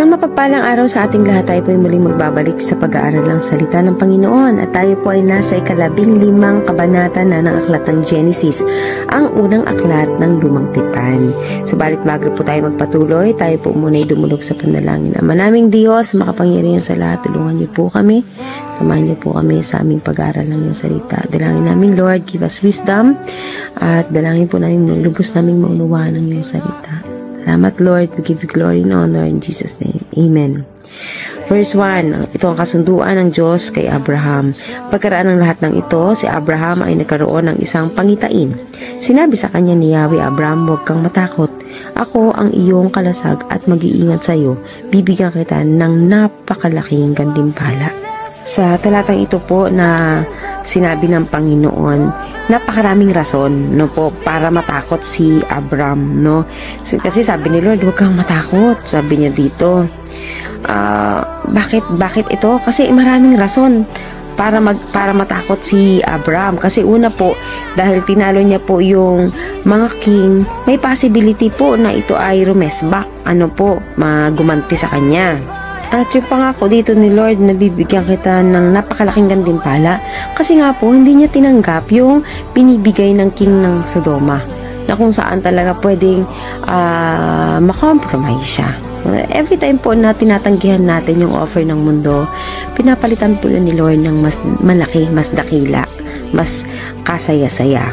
Isang mapagpalang araw sa ating lahat. Tayo po ay muling magbabalik sa pag-aaral ng salita ng Panginoon at tayo po ay nasa ika-15 kabanata na ng aklat ng Genesis, ang unang aklat ng Lumang Tipan. Subalit bago po tayo magpatuloy, tayo po muna ay dumulog sa panalangin. Ama naming Diyos, makapangyarihan sa lahat, tulungan niyo po kami. Samahan niyo po kami sa aming pag-aaral ng iyong salita. Dalangin namin, Lord, give us wisdom at dalangin po namin lubos namin maunawaan ng iyong salita. Salamat, Lord. We give you glory and honor in Jesus' name. Amen. Verse 1, ito ang kasunduan ng Diyos kay Abraham. Pagkaraan ng lahat ng ito, si Abraham ay nagkaroon ng isang pangitain. Sinabi sa kanya ni Yahweh, Abraham, huwag kang matakot. Ako ang iyong kalasag at mag-iingat sa iyo. Bibigyan kita ng napakalaking gantimpala. Sa talatang ito po na sinabi ng Panginoon, napakaraming rason, no po, para matakot si Abram, no? Kasi sabi ni Lord, huwag kang matakot, sabi niya dito. Bakit ito? Kasi maraming rason para matakot si Abram. Kasi una po, dahil tinalo niya po yung mga king, may possibility po na ito ay rumesbak, gumanti sa kanya. At yung pangako dito ni Lord na bibigyan kita ng napakalaking gantimpala kasi nga po hindi niya tinanggap yung binibigay ng king ng Sodoma na kung saan talaga pwedeng makompromise siya. Every time po na tinatanggihan natin yung offer ng mundo, pinapalitan po yun ni Lord ng mas malaki, mas dakila, mas kasaya-saya.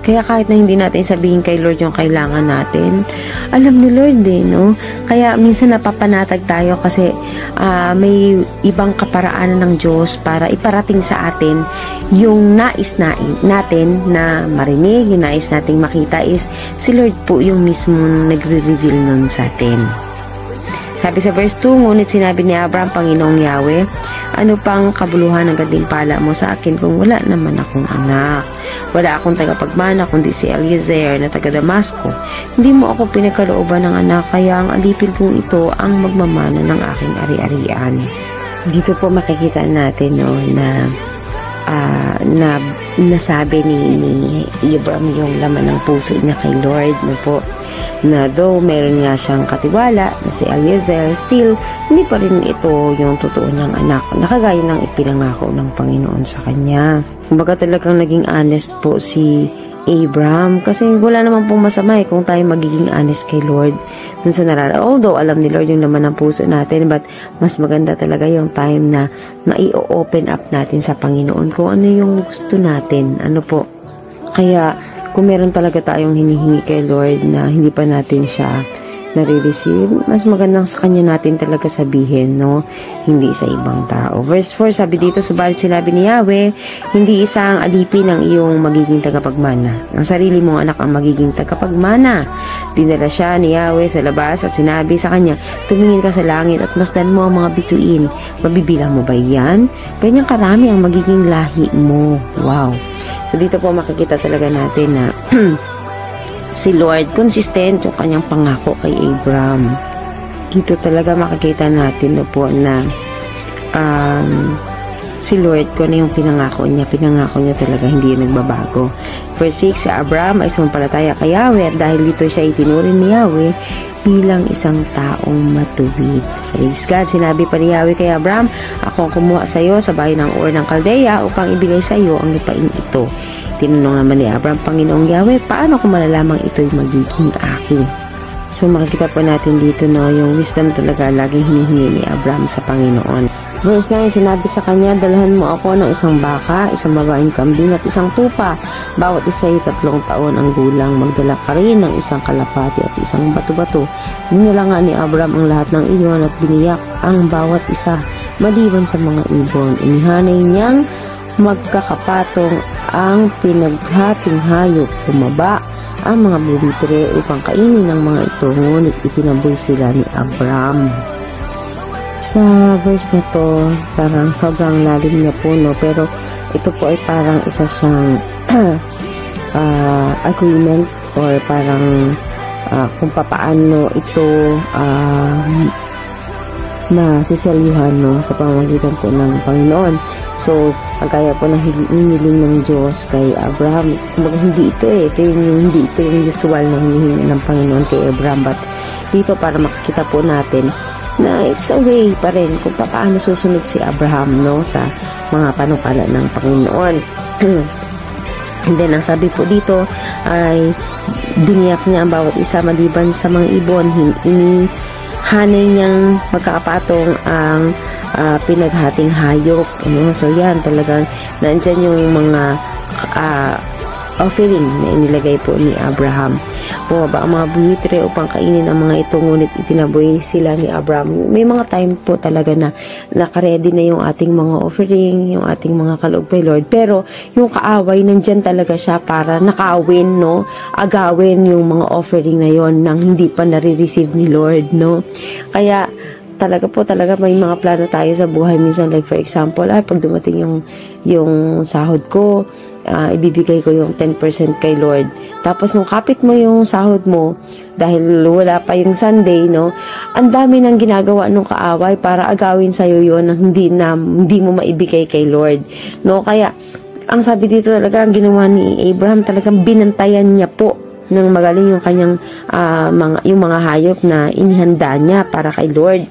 Kaya kahit na hindi natin sabihin kay Lord yung kailangan natin, alam ni Lord no? Kaya minsan napapanatag tayo kasi may ibang kaparaanan ng Diyos para iparating sa atin yung nais natin na marinig, yung nais nating makita is si Lord po yung mismo nagre-reveal nun sa atin. Sabi sa verse 2, ngunit sinabi ni Abraham, Panginoong Yahweh, ano pang kabuluhan ng gantimpala mo sa akin kung wala naman akong anak? Wala akong tagapagmana kundi si Eliezer na taga Damasco. Hindi mo ako pinagkalooban ng anak, kaya ang alipin kong ito ang magmamana ng aking ari-arian. Dito po makikita natin na nasabi ni Abraham yung laman ng puso niya kay Lord na though meron nga siyang katiwala na si Eliezer, still hindi pa rin ito yung totoo niyang anak, nakagaya ng ipinangako ng Panginoon sa kanya. Kumbaga talagang naging honest po si Abraham kasi wala naman pong masama kung tayo magiging honest kay Lord dun sa although alam ni Lord yung naman ng puso natin, but mas maganda talaga yung time na i-open up natin sa Panginoon kung ano yung gusto natin, kaya kung meron talaga tayong hinihingi kay Lord na hindi pa natin siya nare-receive, mas magandang sa kanya natin talaga sabihin, hindi sa ibang tao. Verse 4, sabi dito, subalit sinabi ni Yahweh, hindi isang alipin ang iyong magiging tagapagmana. Ang sarili mong anak ang magiging tagapagmana. Dinala siya ni Yahweh sa labas at sinabi sa kanya, tumingin ka sa langit at masdan mo ang mga bituin. Mabibilang mo ba yan? Ganyang karami ang magiging lahi mo. Wow! So dito po makikita talaga natin na si Lord, consistent yung kanyang pangako kay Abraham. Dito talaga makikita natin na si Lord, kung ano yung pinangako niya talaga, hindi yung nagbabago. Verse 6, si Abraham ay sumampalataya kay Yahweh at dahil dito siya itinuring ni Yahweh bilang isang taong matuwid. Praise God. Sinabi pa ni Yahweh kay Abraham, ako ang kumuha sa iyo sa bahay ng Ur ng Caldea upang ibigay sa iyo ang lupain ito. Tinanong naman ni Abraham, Panginoong Yahweh, paano ko malalamang ito'y magiging akin? So makikita po natin dito yung wisdom talaga laging hinihingi ni Abraham sa Panginoon. Verse 9, sinabi sa kanya, dalhan mo ako ng isang baka, isang babaeng kambing at isang tupa. Bawat isa ay 3 taon ang gulang. Magdala ka rin ng isang kalapati at isang bato-bato. Dinala nga ni Abraham ang lahat ng iyon at biniyak ang bawat isa, maliban sa mga ibon. Inihanay niyang magkakapatong ang pinaghating hayop. Bumaba ang mga bulitre upang kainin ng mga ito, ngunit itinaboy sila ni Abraham. Sa verse na to, parang sobrang lalim na po, pero ito po ay parang isa siyang agreement or parang kung papaano ito nasiselyuhan sa pamamagitan po ng Panginoon. So, kagaya po ng hinihiling ng Diyos kay Abraham, kumbaga hindi ito yung usual na hinihingi ng Panginoon kay Abraham, but dito para makikita po natin na it's a way pa rin kung paano susunod si Abraham, no, sa mga panukala ng Panginoon. And then, ang sabi po dito ay biniyak niya ang bawat isa maliban sa mga ibon. Inihanay niyang magkakapatong ang pinaghating hayop. So, yan, talagang nandyan yung mga offering na inilagay po ni Abraham. Bumaba ang mga buhitre upang kainin ang mga ito, ngunit itinaboy sila ni Abraham. May mga time po talaga na nakaredy na yung ating mga offering, yung ating mga kaloob kay Lord. Pero yung kaaway, nandyan talaga siya para nakaawin, no? Agawin yung mga offering na yon nang hindi pa nare-receive ni Lord, no? Kaya talaga may mga plano tayo sa buhay. Minsan, like for example, pag dumating yung sahod ko, ibibigay ko yung 10% kay Lord. Tapos nung kapit mo yung sahod mo, dahil wala pa yung Sunday, no, ang dami nang ginagawa nung kaaway para agawin sa'yo yun na hindi mo maibigay kay Lord, no? Kaya ang sabi dito talaga, ang ginawa ni Abraham, talagang binantayan niya po ng magaling yung kanyang yung mga hayop na inihanda niya para kay Lord.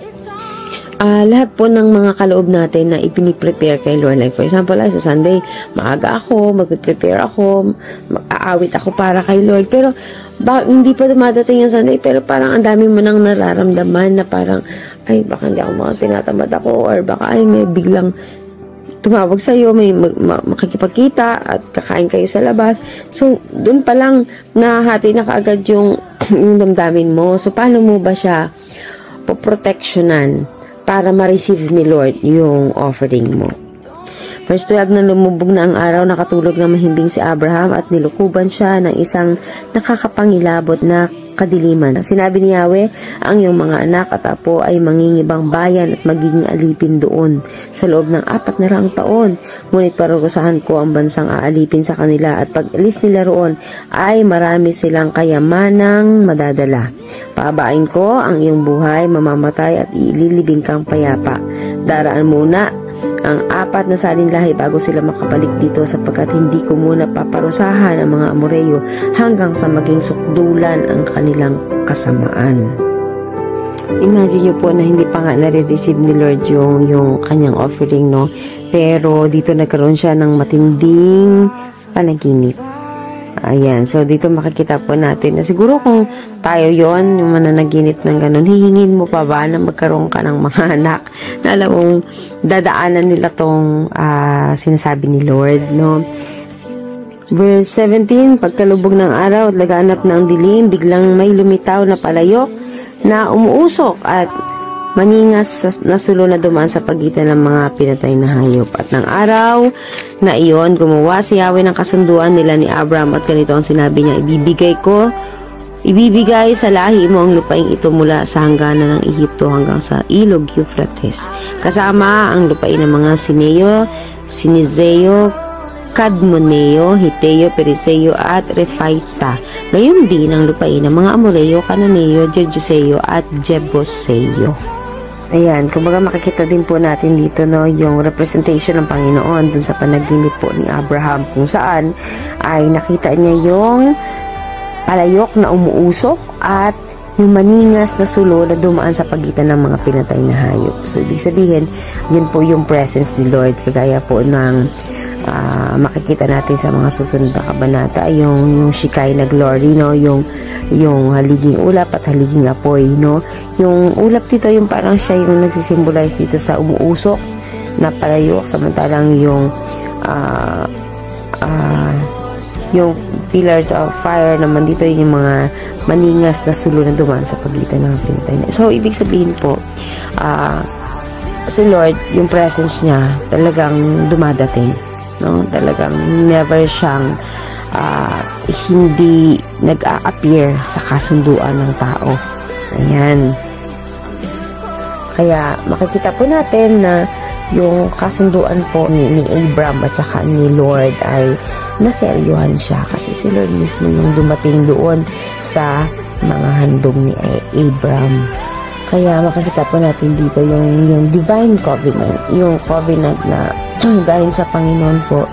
Lahat po ng mga kaloob natin na ipiniprepare kay Lord. Like for example, sa Sunday, maaga ako, magpiprepare ako, mag-aawit ako para kay Lord. Pero hindi pa dumadating yung Sunday, pero parang ang dami mo nang nararamdaman na parang, ay, baka hindi ako tinatamad ako, or baka ay may biglang tumawag sa'yo, may makikipagkita at kakain kayo sa labas. So, dun pa lang nahati na kaagad yung damdamin mo. So, paano mo ba siya poprotectionan para ma-receive ni Lord yung offering mo? Verse 12, na lumubog na ang araw, nakatulog na mahimbing si Abraham at nilukuban siya ng isang nakakapangilabot na kadiliman. Sinabi ni Yahweh, ang iyong mga anak at apo ay mangingibang bayan at magiging alipin doon sa loob ng 400 taon. Ngunit parurusahan ko ang bansang aalipin sa kanila at pag alis nila roon ay marami silang kayamanang madadala. Paabain ko ang iyong buhay, mamamatay at ililibing kang payapa. Daraan muna ang 4 na salinlahi bago sila makabalik dito, sapagkat hindi ko muna paparusahan ang mga Amoreyo hanggang sa maging sukdulan ang kanilang kasamaan. Imagine nyo po na hindi pa nga nare-receive ni Lord yung kanyang offering, no? Pero dito nagkaroon siya ng matinding panaginip. Ayan, so dito makikita po natin na siguro kung tayo yon, yung mananaginip ng ganun, hihingin mo pa ba na magkaroon ka ng mga anak na alam mong dadaanan nila tong sinasabi ni Lord, no? Verse 17, pagkalubog ng araw at laganap ng dilim, biglang may lumitaw na palayok na umuusok at maningas na sulo na dumaan sa pagitan ng mga pinatay na hayop. At ng araw na iyon, gumawa si Yahweh ng kasunduan nila ni Abraham at ganito ang sinabi niya, ibibigay sa lahi mo ang lupaing ito mula sa hangganan ng Ehipto hanggang sa ilog Euphrates, kasama ang lupain ng mga Sineo, Sinizeo, Kadmoneo, Hiteo, Periseo at Refaita. Gayon din ang lupain ng mga Amoreo, Cananeo, Jebuseo at Jebuseo. Ayan, kumbaga makikita din po natin dito, no, yung representation ng Panginoon dun sa panaginip po ni Abraham, kung saan ay nakita niya yung palayok na umuusok at yung maningas na sulo na dumaan sa pagitan ng mga pinatay na hayop. So, ibig sabihin, yun po yung presence ni Lord, kagaya po ng makikita natin sa mga susunod na kabanata, yung Shekinah glory, no, yung haliging ulap at haliging apoy, no. Yung ulap dito, yung parang siya yung nagsisimbolize dito sa umuusok na palayok, samantalang yung pillars of fire naman dito, yung mga maningas na sulo na dumaan sa pagitan ng pinatay na. So, ibig sabihin po, si Lord, yung presence niya talagang dumadating, no? Talagang never siyang hindi nag-a-appear sa kasunduan ng tao. Ayan. Kaya makikita po natin na yung kasunduan po ni Abraham at saka ni Lord ay naseryuhan siya, kasi si Lord mismo yung dumating doon sa mga handog ni Abraham. Kaya makikita po natin dito yung divine covenant, yung covenant na galing sa Panginoon po,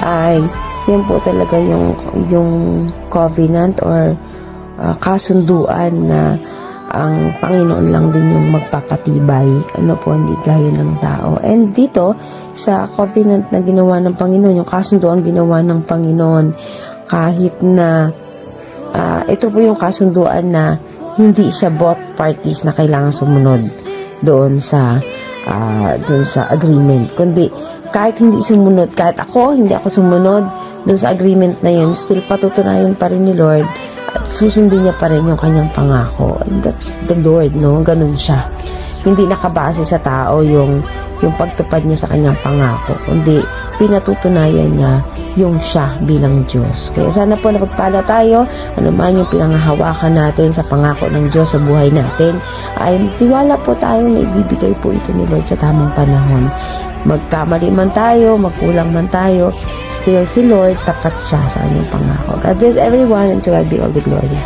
ay yun po talaga yung covenant or kasunduan na ang Panginoon lang din yung magpapatibay. Ano po, hindi gaya ng tao. And dito, sa covenant na ginawa ng Panginoon, yung kasunduan ginawa ng Panginoon, kahit na ito po yung kasunduan na hindi siya both parties na kailangan sumunod doon sa agreement. Kundi kahit hindi sumunod, kahit hindi ako sumunod doon sa agreement na yun, still patutunayan pa rin ni Lord at susundin niya pa rin yung kanyang pangako. And that's the Lord, no? Ganun siya. Hindi nakabase sa tao yung pagtupad niya sa kanyang pangako, kundi pinatutunayan niya yung siya bilang Diyos. Kaya sana po napagpala tayo, ano man yung pinangahawakan natin sa pangako ng Diyos sa buhay natin, ay tiwala po tayo na ibibigay po ito ni Lord sa tamang panahon. Magkamali man tayo, magkulang man tayo, still si Lord, tapat siya sa kanyang pangako. God bless everyone and to God be all the glory.